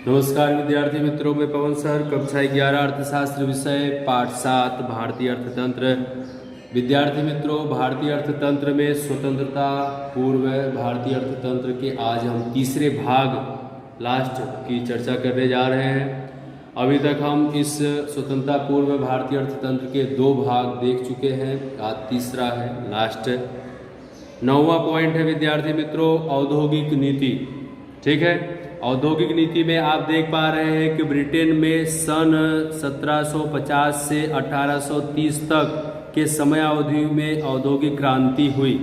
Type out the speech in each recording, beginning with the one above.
नमस्कार विद्यार्थी मित्रों, मैं पवन सर, कक्षा 11 अर्थशास्त्र विषय पाठ 7 भारतीय अर्थतंत्र। विद्यार्थी मित्रों, भारतीय अर्थतंत्र में स्वतंत्रता पूर्व भारतीय अर्थतंत्र के आज हम तीसरे भाग लास्ट की चर्चा करने जा रहे हैं। अभी तक हम इस स्वतंत्रता पूर्व भारतीय अर्थतंत्र के 2 भाग देख चुके हैं, आज तीसरा है लास्ट। 9वां पॉइंट है विद्यार्थी मित्रों, औद्योगिक नीति। ठीक है, औद्योगिक नीति में आप देख पा रहे हैं कि ब्रिटेन में सन 1750 से 1830 तक के समयावधि में औद्योगिक क्रांति हुई।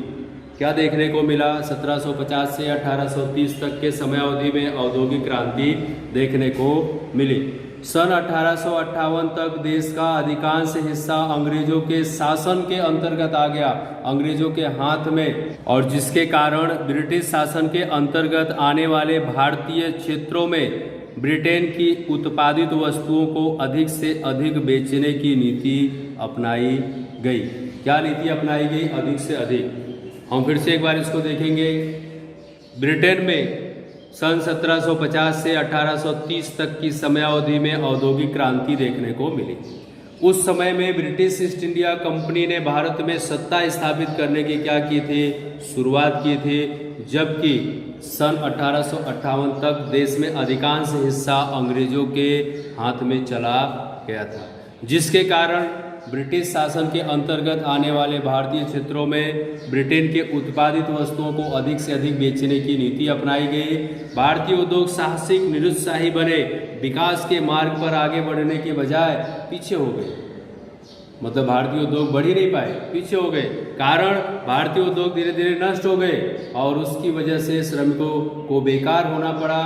क्या देखने को मिला? 1750 से 1830 तक के समयावधि में औद्योगिक क्रांति देखने को मिली। सन 1858 तक देश का अधिकांश हिस्सा अंग्रेजों के शासन के अंतर्गत आ गया, अंग्रेजों के हाथ में, और जिसके कारण ब्रिटिश शासन के अंतर्गत आने वाले भारतीय क्षेत्रों में ब्रिटेन की उत्पादित वस्तुओं को अधिक से अधिक बेचने की नीति अपनाई गई। क्या नीति अपनाई गई? अधिक से अधिक। हम फिर से एक बार इसको देखेंगे। ब्रिटेन में सन 1750 से 1830 तक की समयावधि में औद्योगिक क्रांति देखने को मिली। उस समय में ब्रिटिश ईस्ट इंडिया कंपनी ने भारत में सत्ता स्थापित करने की क्या की थी? शुरुआत की थी, जबकि सन 1858 तक देश में अधिकांश हिस्सा अंग्रेजों के हाथ में चला गया था, जिसके कारण ब्रिटिश शासन के अंतर्गत आने वाले भारतीय क्षेत्रों में ब्रिटेन के उत्पादित वस्तुओं को अधिक से अधिक बेचने की नीति अपनाई गई। भारतीय उद्योग साहसिक निरुत्साही बने, विकास के मार्ग पर आगे बढ़ने के बजाय पीछे हो गए। मतलब भारतीय उद्योग बढ़ ही नहीं पाए, पीछे हो गए। कारण भारतीय उद्योग धीरे धीरे नष्ट हो गए और उसकी वजह से श्रमिकों को बेकार होना पड़ा,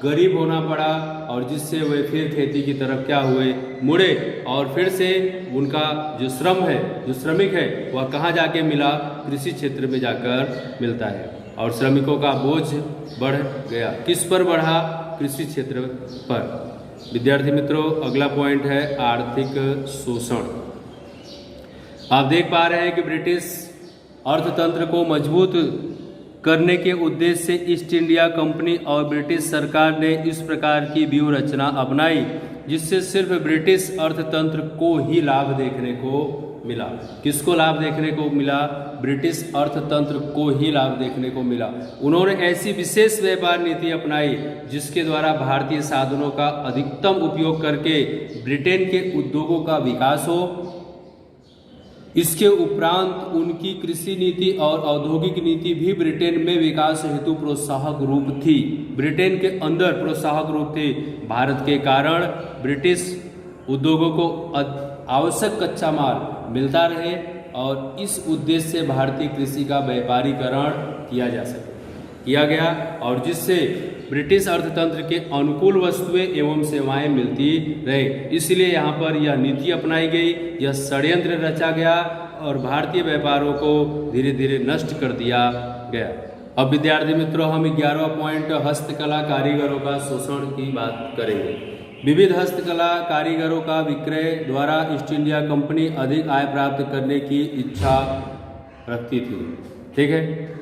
गरीब होना पड़ा, और जिससे वे फिर खेती की तरफ क्या हुए? मुड़े। और फिर से उनका जो श्रम है, जो श्रमिक है, वह कहाँ जाके मिला? कृषि क्षेत्र में जाकर मिलता है, और श्रमिकों का बोझ बढ़ गया। किस पर बढ़ा? कृषि क्षेत्र पर। विद्यार्थी मित्रों, अगला पॉइंट है आर्थिक शोषण। आप देख पा रहे हैं कि ब्रिटिश अर्थतंत्र को मजबूत करने के उद्देश्य से ईस्ट इंडिया कंपनी और ब्रिटिश सरकार ने इस प्रकार की व्यूह रचना अपनाई, जिससे सिर्फ ब्रिटिश अर्थतंत्र को ही लाभ देखने को मिला। किसको लाभ देखने को मिला? ब्रिटिश अर्थतंत्र को ही लाभ देखने को मिला। उन्होंने ऐसी विशेष व्यापार नीति अपनाई जिसके द्वारा भारतीय साधनों का अधिकतम उपयोग करके ब्रिटेन के उद्योगों का विकास हो। इसके उपरांत उनकी कृषि नीति और औद्योगिक नीति भी ब्रिटेन में विकास हेतु प्रोत्साहक रूप थी। ब्रिटेन के अंदर प्रोत्साहक रूप थी। भारत के कारण ब्रिटिश उद्योगों को आवश्यक कच्चा माल मिलता रहे, और इस उद्देश्य से भारतीय कृषि का व्यापारीकरण किया गया, और जिससे ब्रिटिश अर्थतंत्र के अनुकूल वस्तुएं एवं सेवाएं मिलती रहे। इसलिए यहाँ पर यह नीति अपनाई गई, यह षड्यंत्र रचा गया और भारतीय व्यापारों को धीरे धीरे नष्ट कर दिया गया। अब विद्यार्थी मित्रों, हम 11वां पॉइंट हस्तकला कारीगरों का शोषण की बात करेंगे। विविध हस्तकला कारीगरों का विक्रय द्वारा ईस्ट इंडिया कंपनी अधिक आय प्राप्त करने की इच्छा रखती थी। ठीक है,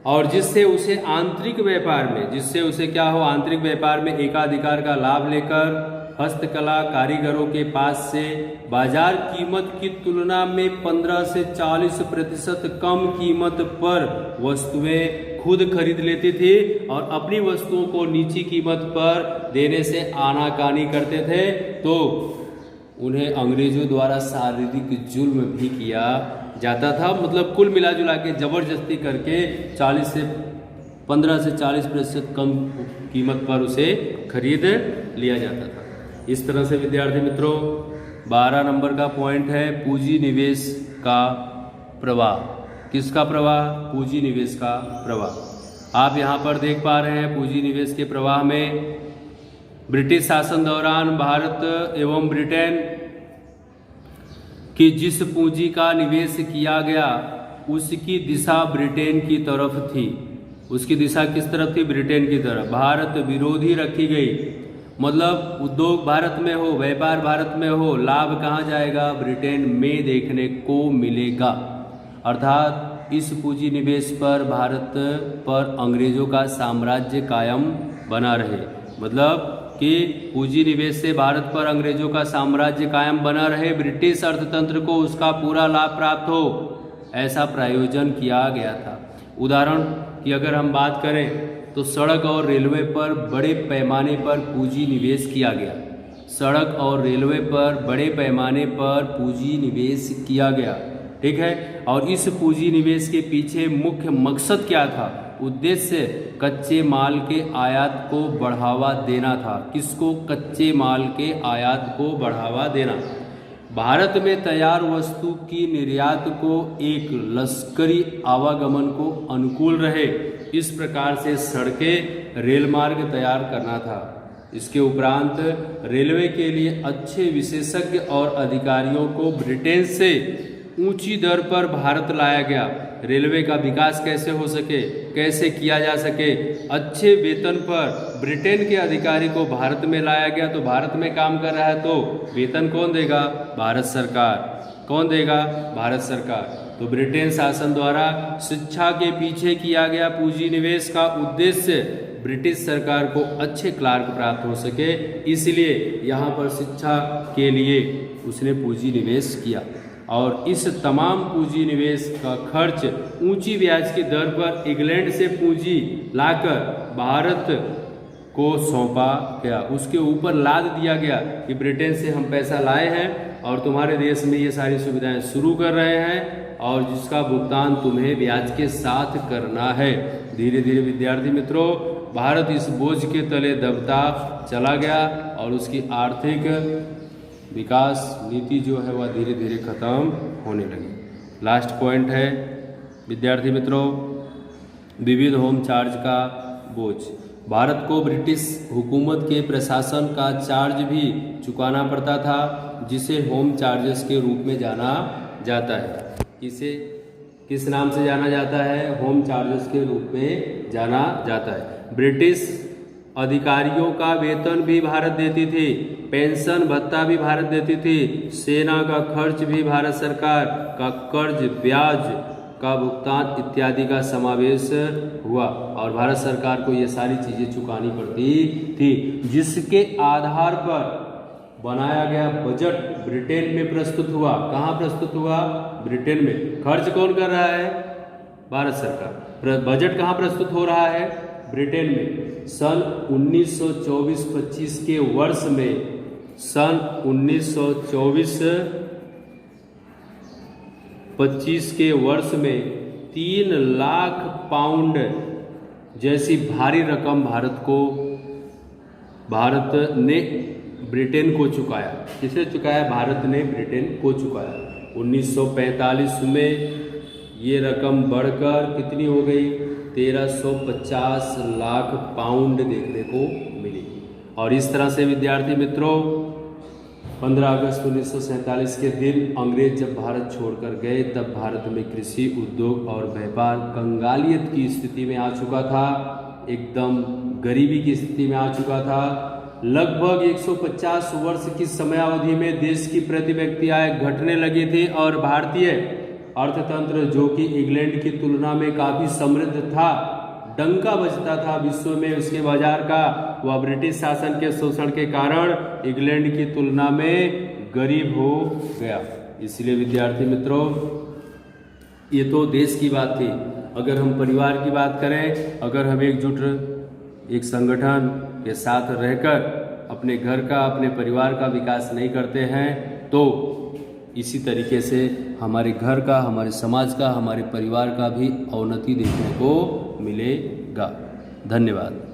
और जिससे उसे आंतरिक व्यापार में, जिससे उसे क्या हो? आंतरिक व्यापार में एकाधिकार का लाभ लेकर हस्तकला कारीगरों के पास से बाजार कीमत की तुलना में 15 से 40% कम कीमत पर वस्तुएं खुद खरीद लेती थी, और अपनी वस्तुओं को नीची कीमत पर देने से आनाकानी करते थे। तो उन्हें अंग्रेजों द्वारा शारीरिक जुल्म भी किया जाता था। मतलब कुल मिला जुला के जबरदस्ती करके 15 से 40% कम कीमत पर उसे खरीद लिया जाता था। इस तरह से विद्यार्थी मित्रों, 12 नंबर का पॉइंट है पूंजी निवेश का प्रवाह। किसका प्रवाह? पूंजी निवेश का प्रवाह। आप यहाँ पर देख पा रहे हैं पूंजी निवेश के प्रवाह में ब्रिटिश शासन दौरान भारत एवं ब्रिटेन कि जिस पूंजी का निवेश किया गया उसकी दिशा ब्रिटेन की तरफ थी। उसकी दिशा किस तरफ थी? ब्रिटेन की तरफ। भारत विरोधी रखी गई। मतलब उद्योग भारत में हो, व्यापार भारत में हो, लाभ कहाँ जाएगा? ब्रिटेन में देखने को मिलेगा। अर्थात इस पूंजी निवेश पर भारत पर अंग्रेजों का साम्राज्य कायम बना रहे। मतलब कि पूंजी निवेश से भारत पर अंग्रेजों का साम्राज्य कायम बना रहे, ब्रिटिश अर्थतंत्र को उसका पूरा लाभ प्राप्त हो, ऐसा प्रायोजन किया गया था। उदाहरण की अगर हम बात करें तो सड़क और रेलवे पर बड़े पैमाने पर पूंजी निवेश किया गया। सड़क और रेलवे पर बड़े पैमाने पर पूंजी निवेश किया गया, ठीक है। और इस पूंजी निवेश के पीछे मुख्य मकसद क्या था? उद्देश्य कच्चे माल के आयात को बढ़ावा देना था। किसको? कच्चे माल के आयात को बढ़ावा देना। भारत में तैयार वस्तु की निर्यात को एक लश्करी आवागमन को अनुकूल रहे, इस प्रकार से सड़कें, रेल मार्ग तैयार करना था। इसके उपरांत रेलवे के लिए अच्छे विशेषज्ञ और अधिकारियों को ब्रिटेन से ऊंची दर पर भारत लाया गया। रेलवे का विकास कैसे हो सके, कैसे किया जा सके, अच्छे वेतन पर ब्रिटेन के अधिकारी को भारत में लाया गया। तो भारत में काम कर रहा है तो वेतन कौन देगा? भारत सरकार। कौन देगा? भारत सरकार। तो ब्रिटेन शासन द्वारा शिक्षा के पीछे किया गया पूंजी निवेश का उद्देश्य ब्रिटिश सरकार को अच्छे क्लार्क प्राप्त हो सके, इसलिए यहाँ पर शिक्षा के लिए उसने पूंजी निवेश किया। और इस तमाम पूंजी निवेश का खर्च ऊंची ब्याज की दर पर इंग्लैंड से पूंजी लाकर भारत को सौंपा गया। उसके ऊपर लाद दिया गया कि ब्रिटेन से हम पैसा लाए हैं और तुम्हारे देश में ये सारी सुविधाएं शुरू कर रहे हैं और जिसका भुगतान तुम्हें ब्याज के साथ करना है। धीरे धीरे विद्यार्थी मित्रों, भारत इस बोझ के तले दबता चला गया और उसकी आर्थिक विकास नीति जो है वह धीरे धीरे खत्म होने लगी। लास्ट पॉइंट है विद्यार्थी मित्रों, विविध होम चार्ज का बोझ। भारत को ब्रिटिश हुकूमत के प्रशासन का चार्ज भी चुकाना पड़ता था, जिसे होम चार्जेस के रूप में जाना जाता है। इसे किस नाम से जाना जाता है? होम चार्जेस के रूप में जाना जाता है। ब्रिटिश अधिकारियों का वेतन भी भारत देती थी, पेंशन भत्ता भी भारत देती थी, सेना का खर्च भी भारत सरकार का, कर्ज ब्याज का भुगतान इत्यादि का समावेश हुआ और भारत सरकार को ये सारी चीज़ें चुकानी पड़ती थी, जिसके आधार पर बनाया गया बजट ब्रिटेन में प्रस्तुत हुआ। कहाँ प्रस्तुत हुआ? ब्रिटेन में। खर्च कौन कर रहा है? भारत सरकार। बजट कहाँ प्रस्तुत हो रहा है? ब्रिटेन में। सन 1924-25 के वर्ष में, सन 1924-25 के वर्ष में 3 लाख पाउंड जैसी भारी रकम भारत ने ब्रिटेन को चुकाया। किसे चुकाया? भारत ने ब्रिटेन को चुकाया। 1945 में ये रकम बढ़कर कितनी हो गई? 1350 लाख पाउंड देखने को मिली। और इस तरह से विद्यार्थी मित्रों, 15 अगस्त 1947 के दिन अंग्रेज जब भारत छोड़कर गए, तब भारत में कृषि, उद्योग और व्यापार कंगालियत की स्थिति में आ चुका था, एकदम गरीबी की स्थिति में आ चुका था। लगभग 150 वर्ष की समयावधि में देश की प्रति व्यक्ति आय घटने लगी थी और भारतीय अर्थतंत्र, जो कि इंग्लैंड की तुलना में काफ़ी समृद्ध था, डंका बजता था विश्व में उसके बाजार का, वह ब्रिटिश शासन के शोषण के कारण इंग्लैंड की तुलना में गरीब हो गया। इसलिए विद्यार्थी मित्रों, ये तो देश की बात थी। अगर हम परिवार की बात करें, अगर हम एकजुट एक संगठन के साथ रहकर अपने घर का, अपने परिवार का विकास नहीं करते हैं, तो इसी तरीके से हमारे घर का, हमारे समाज का, हमारे परिवार का भी अवनति देखने को मिलेगा। धन्यवाद।